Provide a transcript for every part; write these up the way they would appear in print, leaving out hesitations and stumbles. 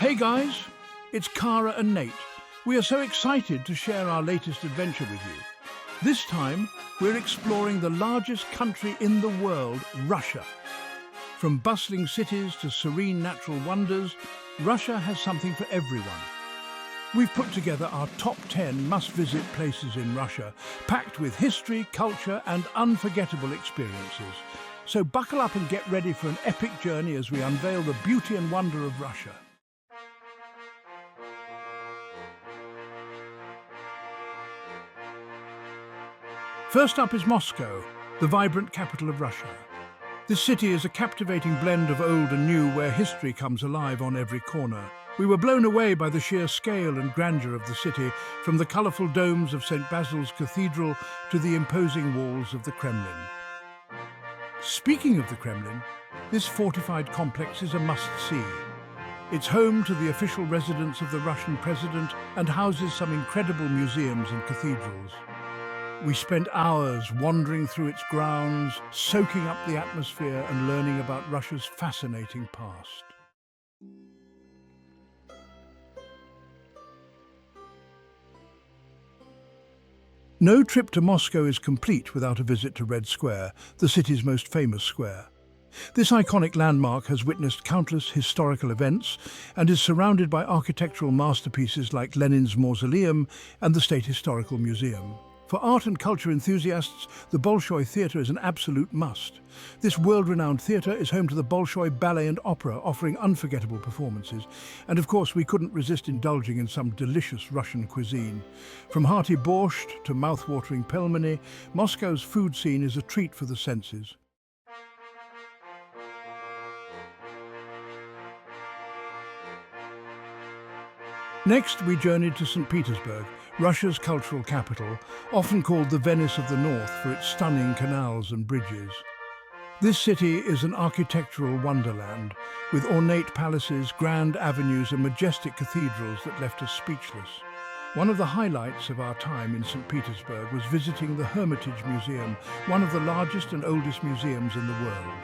Hey guys, it's Cara and Nate. We are so excited to share our latest adventure with you. This time, we're exploring the largest country in the world, Russia. From bustling cities to serene natural wonders, Russia has something for everyone. We've put together our top 10 must-visit places in Russia, packed with history, culture and unforgettable experiences. So buckle up and get ready for an epic journey as we unveil the beauty and wonder of Russia. First up is Moscow, the vibrant capital of Russia. This city is a captivating blend of old and new where history comes alive on every corner. We were blown away by the sheer scale and grandeur of the city, from the colourful domes of St. Basil's Cathedral to the imposing walls of the Kremlin. Speaking of the Kremlin, this fortified complex is a must-see. It's home to the official residence of the Russian president and houses some incredible museums and cathedrals. We spent hours wandering through its grounds, soaking up the atmosphere and learning about Russia's fascinating past. No trip to Moscow is complete without a visit to Red Square, the city's most famous square. This iconic landmark has witnessed countless historical events and is surrounded by architectural masterpieces like Lenin's Mausoleum and the State Historical Museum. For art and culture enthusiasts, the Bolshoi Theatre is an absolute must. This world-renowned theatre is home to the Bolshoi Ballet and Opera, offering unforgettable performances. And of course, we couldn't resist indulging in some delicious Russian cuisine. From hearty borscht to mouth-watering pelmeni, Moscow's food scene is a treat for the senses. Next, we journeyed to St. Petersburg, Russia's cultural capital, often called the Venice of the North for its stunning canals and bridges. This city is an architectural wonderland, with ornate palaces, grand avenues and majestic cathedrals that left us speechless. One of the highlights of our time in St. Petersburg was visiting the Hermitage Museum, one of the largest and oldest museums in the world.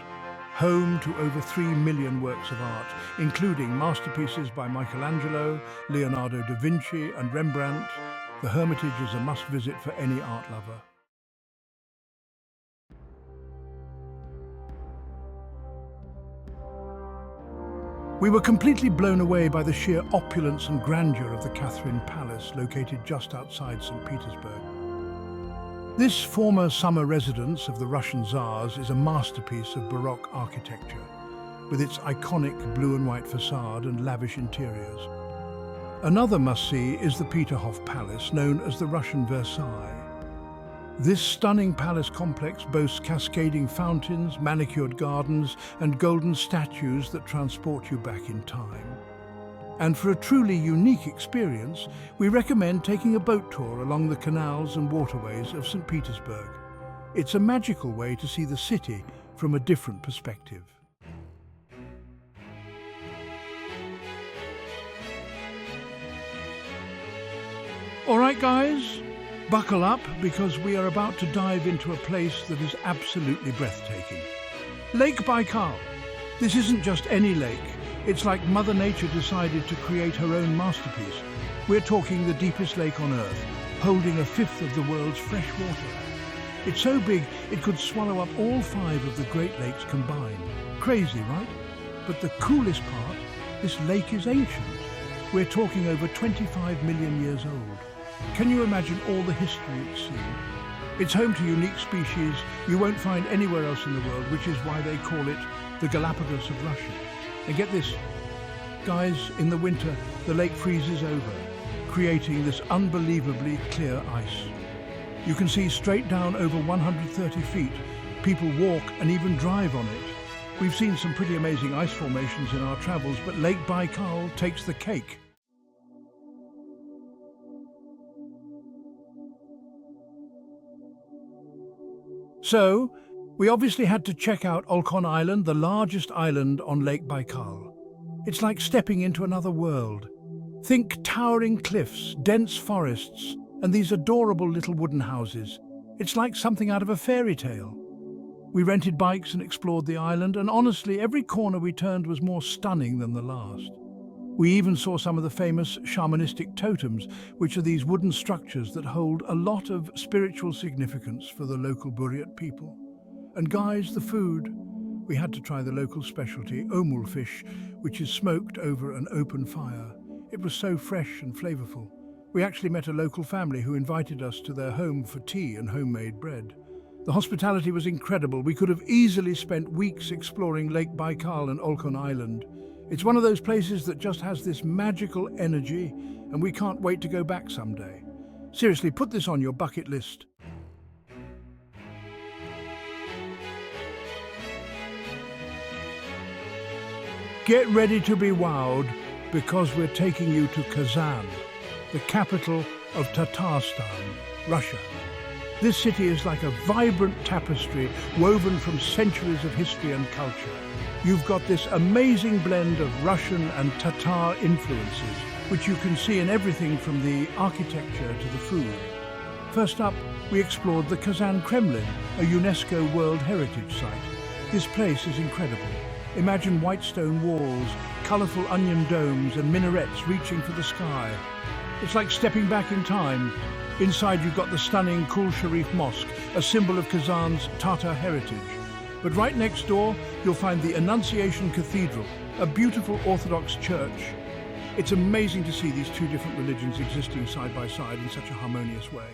Home to over 3 million works of art, including masterpieces by Michelangelo, Leonardo da Vinci and Rembrandt, the Hermitage is a must-visit for any art lover. We were completely blown away by the sheer opulence and grandeur of the Catherine Palace, located just outside St. Petersburg. This former summer residence of the Russian Tsars is a masterpiece of Baroque architecture, with its iconic blue and white facade and lavish interiors. Another must-see is the Peterhof Palace, known as the Russian Versailles. This stunning palace complex boasts cascading fountains, manicured gardens, and golden statues that transport you back in time. And for a truly unique experience, we recommend taking a boat tour along the canals and waterways of St. Petersburg. It's a magical way to see the city from a different perspective. All right, guys, buckle up because we are about to dive into a place that is absolutely breathtaking. Lake Baikal. This isn't just any lake. It's like Mother Nature decided to create her own masterpiece. We're talking the deepest lake on Earth, holding a fifth of the world's fresh water. It's so big it could swallow up all 5 of the Great Lakes combined. Crazy, right? But the coolest part, this lake is ancient. We're talking over 25 million years old. Can you imagine all the history it's seen? It's home to unique species you won't find anywhere else in the world, which is why they call it the Galapagos of Russia. And get this, guys, in the winter, the lake freezes over, creating this unbelievably clear ice. You can see straight down over 130 feet. People walk and even drive on it. We've seen some pretty amazing ice formations in our travels, but Lake Baikal takes the cake. So, we obviously had to check out Olkhon Island, the largest island on Lake Baikal. It's like stepping into another world. Think towering cliffs, dense forests, and these adorable little wooden houses. It's like something out of a fairy tale. We rented bikes and explored the island, and honestly, every corner we turned was more stunning than the last. We even saw some of the famous shamanistic totems, which are these wooden structures that hold a lot of spiritual significance for the local Buryat people. And guys, the food. We had to try the local specialty, omul fish, which is smoked over an open fire. It was so fresh and flavourful. We actually met a local family who invited us to their home for tea and homemade bread. The hospitality was incredible. We could have easily spent weeks exploring Lake Baikal and Olkhon Island. It's one of those places that just has this magical energy, and we can't wait to go back someday. Seriously, put this on your bucket list. Get ready to be wowed, because we're taking you to Kazan, the capital of Tatarstan, Russia. This city is like a vibrant tapestry woven from centuries of history and culture. You've got this amazing blend of Russian and Tatar influences, which you can see in everything from the architecture to the food. First up, we explored the Kazan Kremlin, a UNESCO World Heritage Site. This place is incredible. Imagine white stone walls, colourful onion domes and minarets reaching for the sky. It's like stepping back in time. Inside you've got the stunning Kul Sharif Mosque, a symbol of Kazan's Tatar heritage. But right next door, you'll find the Annunciation Cathedral, a beautiful Orthodox church. It's amazing to see these two different religions existing side by side in such a harmonious way.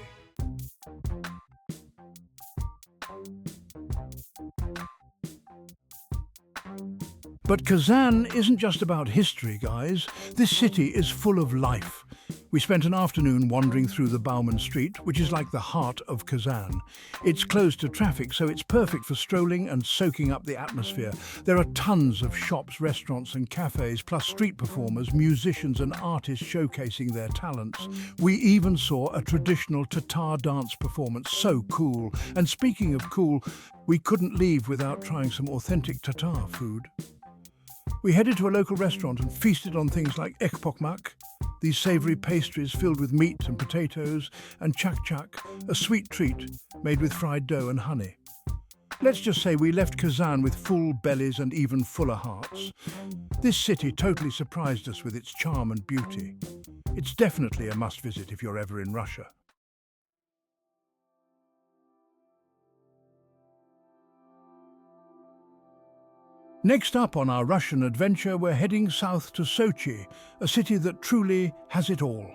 But Kazan isn't just about history, guys. This city is full of life. We spent an afternoon wandering through the Bauman Street, which is like the heart of Kazan. It's closed to traffic, so it's perfect for strolling and soaking up the atmosphere. There are tons of shops, restaurants and cafes, plus street performers, musicians and artists showcasing their talents. We even saw a traditional Tatar dance performance. So cool. And speaking of cool, we couldn't leave without trying some authentic Tatar food. We headed to a local restaurant and feasted on things like ekpokmak, these savoury pastries filled with meat and potatoes, and chak-chak, a sweet treat made with fried dough and honey. Let's just say we left Kazan with full bellies and even fuller hearts. This city totally surprised us with its charm and beauty. It's definitely a must-visit if you're ever in Russia. Next up on our Russian adventure, we're heading south to Sochi, a city that truly has it all.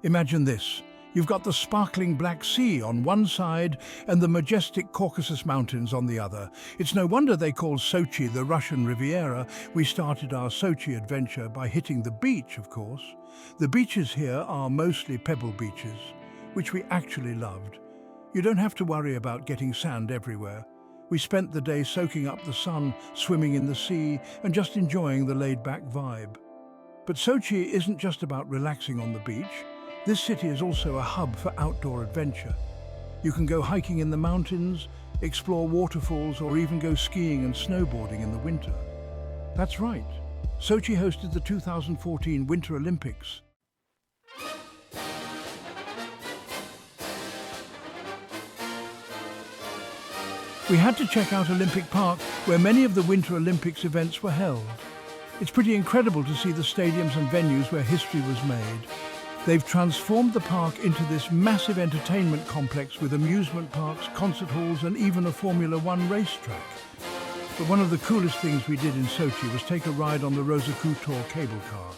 Imagine this. You've got the sparkling Black Sea on one side and the majestic Caucasus Mountains on the other. It's no wonder they call Sochi the Russian Riviera. We started our Sochi adventure by hitting the beach, of course. The beaches here are mostly pebble beaches, which we actually loved. You don't have to worry about getting sand everywhere. We spent the day soaking up the sun, swimming in the sea, and just enjoying the laid-back vibe. But Sochi isn't just about relaxing on the beach. This city is also a hub for outdoor adventure. You can go hiking in the mountains, explore waterfalls, or even go skiing and snowboarding in the winter. That's right. Sochi hosted the 2014 Winter Olympics. We had to check out Olympic Park, where many of the Winter Olympics events were held. It's pretty incredible to see the stadiums and venues where history was made. They've transformed the park into this massive entertainment complex with amusement parks, concert halls and even a Formula One racetrack. But one of the coolest things we did in Sochi was take a ride on the Rosa Khutor cable car.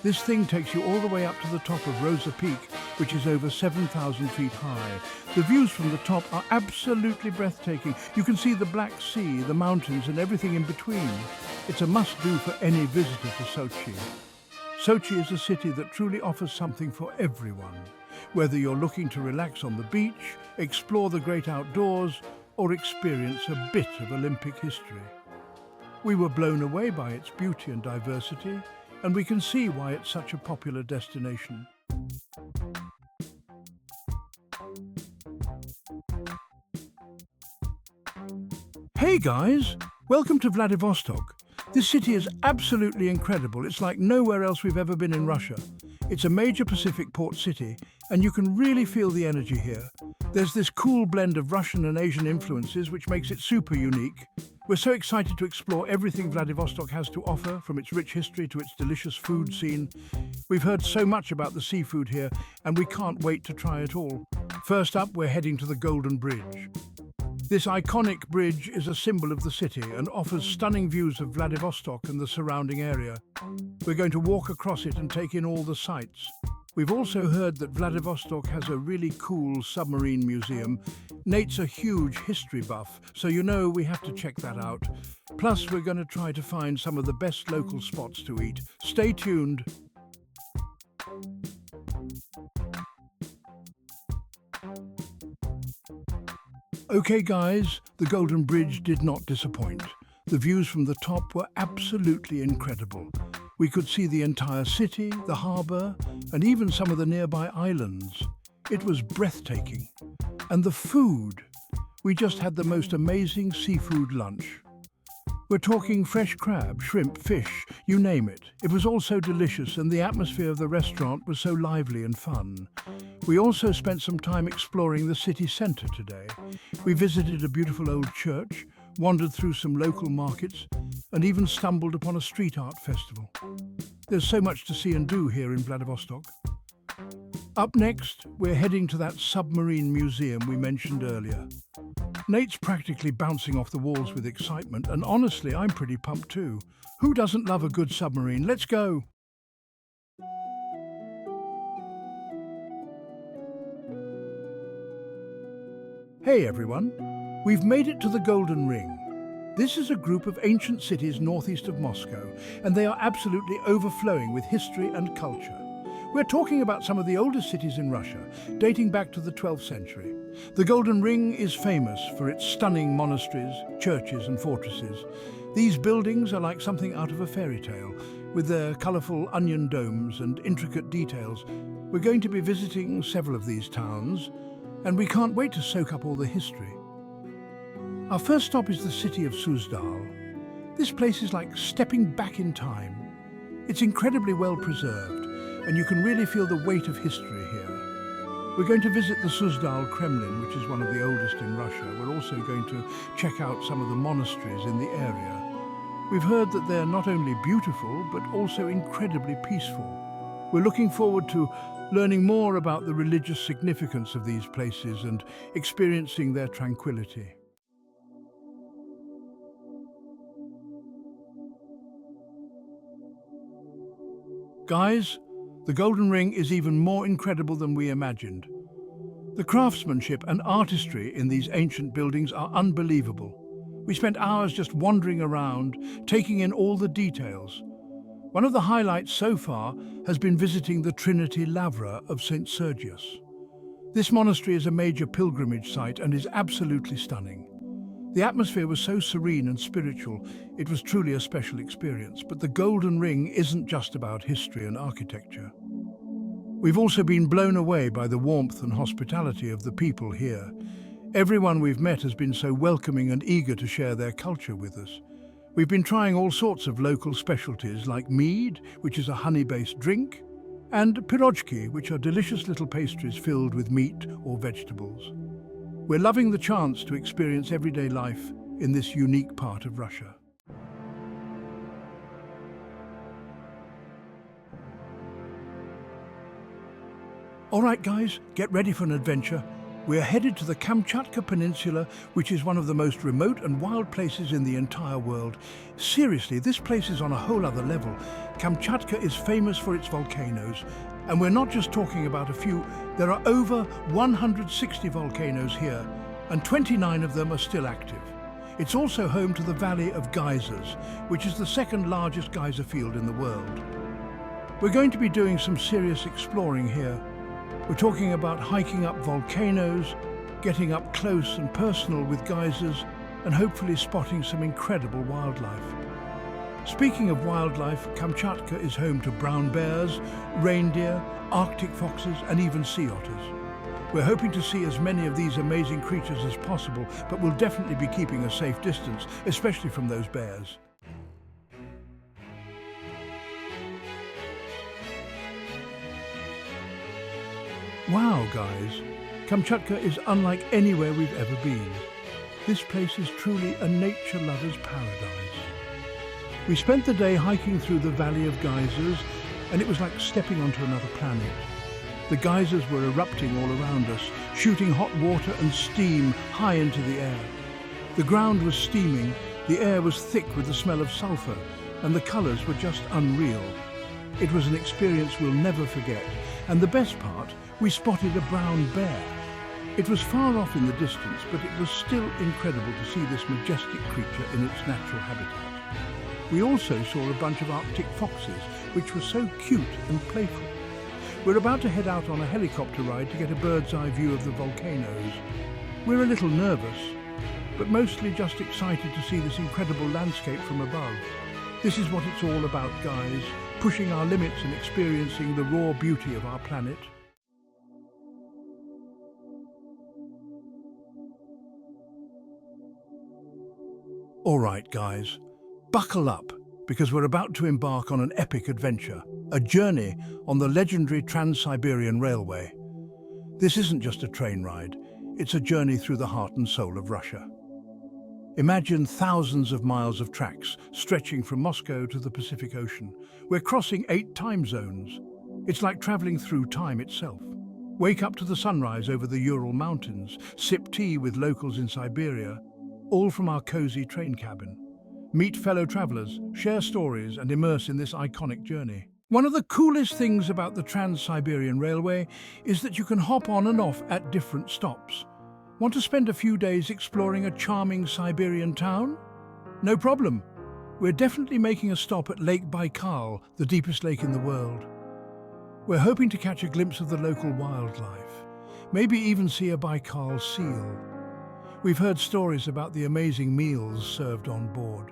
This thing takes you all the way up to the top of Rosa Peak, which is over 7,000 feet high. The views from the top are absolutely breathtaking. You can see the Black Sea, the mountains and everything in between. It's a must-do for any visitor to Sochi. Sochi is a city that truly offers something for everyone. Whether you're looking to relax on the beach, explore the great outdoors, or experience a bit of Olympic history. We were blown away by its beauty and diversity, and we can see why it's such a popular destination. Hey guys, welcome to Vladivostok. This city is absolutely incredible. It's like nowhere else we've ever been in Russia. It's a major Pacific port city, and you can really feel the energy here. There's this cool blend of Russian and Asian influences which makes it super unique. We're so excited to explore everything Vladivostok has to offer, from its rich history to its delicious food scene. We've heard so much about the seafood here, and we can't wait to try it all. First up, we're heading to the Golden Bridge. This iconic bridge is a symbol of the city and offers stunning views of Vladivostok and the surrounding area. We're going to walk across it and take in all the sights. We've also heard that Vladivostok has a really cool submarine museum. Nate's a huge history buff, so you know we have to check that out. Plus, we're going to try to find some of the best local spots to eat. Stay tuned. Okay guys, the Golden Bridge did not disappoint. The views from the top were absolutely incredible. We could see the entire city, the harbour, and even some of the nearby islands. It was breathtaking. And the food! We just had the most amazing seafood lunch. We're talking fresh crab, shrimp, fish, you name it. It was all so delicious, and the atmosphere of the restaurant was so lively and fun. We also spent some time exploring the city centre today. We visited a beautiful old church, wandered through some local markets, and even stumbled upon a street art festival. There's so much to see and do here in Vladivostok. Up next, we're heading to that submarine museum we mentioned earlier. Nate's practically bouncing off the walls with excitement, and honestly, I'm pretty pumped too. Who doesn't love a good submarine? Let's go! Hey everyone, we've made it to the Golden Ring. This is a group of ancient cities northeast of Moscow, and they are absolutely overflowing with history and culture. We're talking about some of the oldest cities in Russia, dating back to the 12th century. The Golden Ring is famous for its stunning monasteries, churches and fortresses. These buildings are like something out of a fairy tale, with their colourful onion domes and intricate details. We're going to be visiting several of these towns, and we can't wait to soak up all the history. Our first stop is the city of Suzdal. This place is like stepping back in time. It's incredibly well preserved, and you can really feel the weight of history here. We're going to visit the Suzdal Kremlin, which is one of the oldest in Russia. We're also going to check out some of the monasteries in the area. We've heard that they're not only beautiful, but also incredibly peaceful. We're looking forward to learning more about the religious significance of these places and experiencing their tranquility. Guys, the Golden Ring is even more incredible than we imagined. The craftsmanship and artistry in these ancient buildings are unbelievable. We spent hours just wandering around, taking in all the details. One of the highlights so far has been visiting the Trinity Lavra of St. Sergius. This monastery is a major pilgrimage site and is absolutely stunning. The atmosphere was so serene and spiritual, it was truly a special experience. But the Golden Ring isn't just about history and architecture. We've also been blown away by the warmth and hospitality of the people here. Everyone we've met has been so welcoming and eager to share their culture with us. We've been trying all sorts of local specialties like mead, which is a honey-based drink, and pirojki, which are delicious little pastries filled with meat or vegetables. We're loving the chance to experience everyday life in this unique part of Russia. All right, guys, get ready for an adventure. We're headed to the Kamchatka Peninsula, which is one of the most remote and wild places in the entire world. Seriously, this place is on a whole other level. Kamchatka is famous for its volcanoes, and we're not just talking about a few. There are over 160 volcanoes here, and 29 of them are still active. It's also home to the Valley of Geysers, which is the second largest geyser field in the world. We're going to be doing some serious exploring here. We're talking about hiking up volcanoes, getting up close and personal with geysers, and hopefully spotting some incredible wildlife. Speaking of wildlife, Kamchatka is home to brown bears, reindeer, Arctic foxes, and even sea otters. We're hoping to see as many of these amazing creatures as possible, but we'll definitely be keeping a safe distance, especially from those bears. Wow, guys, Kamchatka is unlike anywhere we've ever been. This place is truly a nature lover's paradise. We spent the day hiking through the Valley of Geysers, and it was like stepping onto another planet. The geysers were erupting all around us, shooting hot water and steam high into the air. The ground was steaming, the air was thick with the smell of sulfur, and the colours were just unreal. It was an experience we'll never forget, and the best part, we spotted a brown bear. It was far off in the distance, but it was still incredible to see this majestic creature in its natural habitat. We also saw a bunch of Arctic foxes, which were so cute and playful. We're about to head out on a helicopter ride to get a bird's eye view of the volcanoes. We're a little nervous, but mostly just excited to see this incredible landscape from above. This is what it's all about, guys, pushing our limits and experiencing the raw beauty of our planet. All right, guys, buckle up, because we're about to embark on an epic adventure, a journey on the legendary Trans-Siberian Railway. This isn't just a train ride, it's a journey through the heart and soul of Russia. Imagine thousands of miles of tracks stretching from Moscow to the Pacific Ocean. We're crossing 8 time zones. It's like traveling through time itself. Wake up to the sunrise over the Ural Mountains, sip tea with locals in Siberia, all from our cozy train cabin. Meet fellow travelers, share stories, and immerse in this iconic journey. One of the coolest things about the Trans-Siberian Railway is that you can hop on and off at different stops. Want to spend a few days exploring a charming Siberian town? No problem. We're definitely making a stop at Lake Baikal, the deepest lake in the world. We're hoping to catch a glimpse of the local wildlife, maybe even see a Baikal seal. We've heard stories about the amazing meals served on board.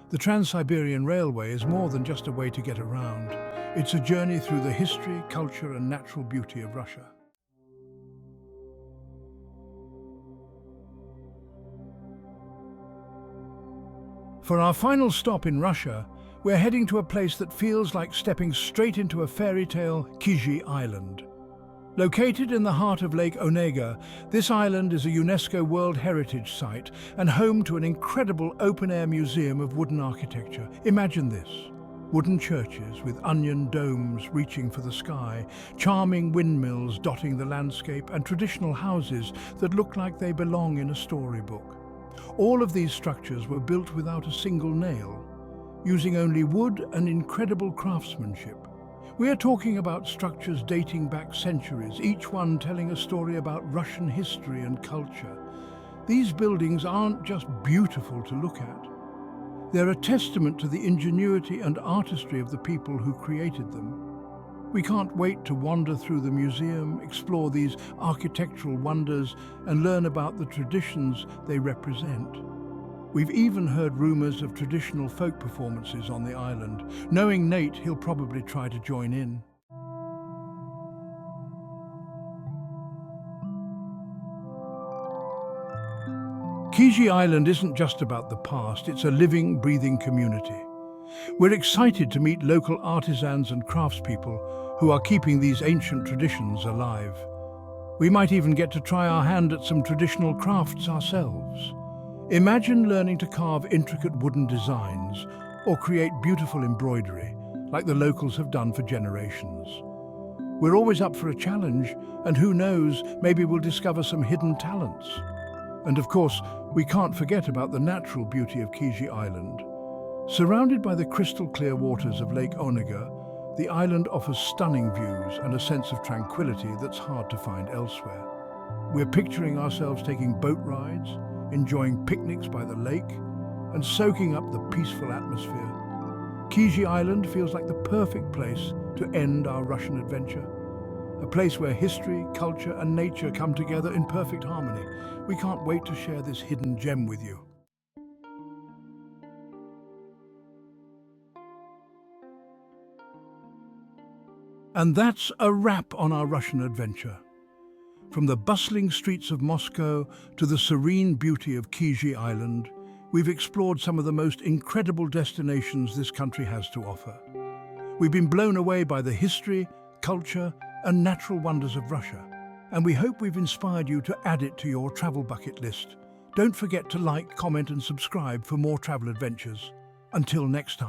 The Trans-Siberian Railway is more than just a way to get around. It's a journey through the history, culture, and natural beauty of Russia. For our final stop in Russia, we're heading to a place that feels like stepping straight into a fairy tale, Kizhi Island. Located in the heart of Lake Onega, this island is a UNESCO World Heritage Site and home to an incredible open-air museum of wooden architecture. Imagine this: wooden churches with onion domes reaching for the sky, charming windmills dotting the landscape, and traditional houses that look like they belong in a storybook. All of these structures were built without a single nail, using only wood and incredible craftsmanship. We are talking about structures dating back centuries, each one telling a story about Russian history and culture. These buildings aren't just beautiful to look at. They're a testament to the ingenuity and artistry of the people who created them. We can't wait to wander through the museum, explore these architectural wonders, and learn about the traditions they represent. We've even heard rumors of traditional folk performances on the island. Knowing Nate, he'll probably try to join in. Kizhi Island isn't just about the past, it's a living, breathing community. We're excited to meet local artisans and craftspeople who are keeping these ancient traditions alive. We might even get to try our hand at some traditional crafts ourselves. Imagine learning to carve intricate wooden designs or create beautiful embroidery, like the locals have done for generations. We're always up for a challenge, and who knows, maybe we'll discover some hidden talents. And of course, we can't forget about the natural beauty of Kizhi Island. Surrounded by the crystal-clear waters of Lake Onega, the island offers stunning views and a sense of tranquility that's hard to find elsewhere. We're picturing ourselves taking boat rides, enjoying picnics by the lake, and soaking up the peaceful atmosphere. Kizhi Island feels like the perfect place to end our Russian adventure. A place where history, culture, and nature come together in perfect harmony. We can't wait to share this hidden gem with you. And that's a wrap on our Russian adventure. From the bustling streets of Moscow to the serene beauty of Kizhi Island, we've explored some of the most incredible destinations this country has to offer. We've been blown away by the history, culture, and natural wonders of Russia. and we hope we've inspired you to add it to your travel bucket list. Don't forget to like, comment and subscribe for more travel adventures. Until next time.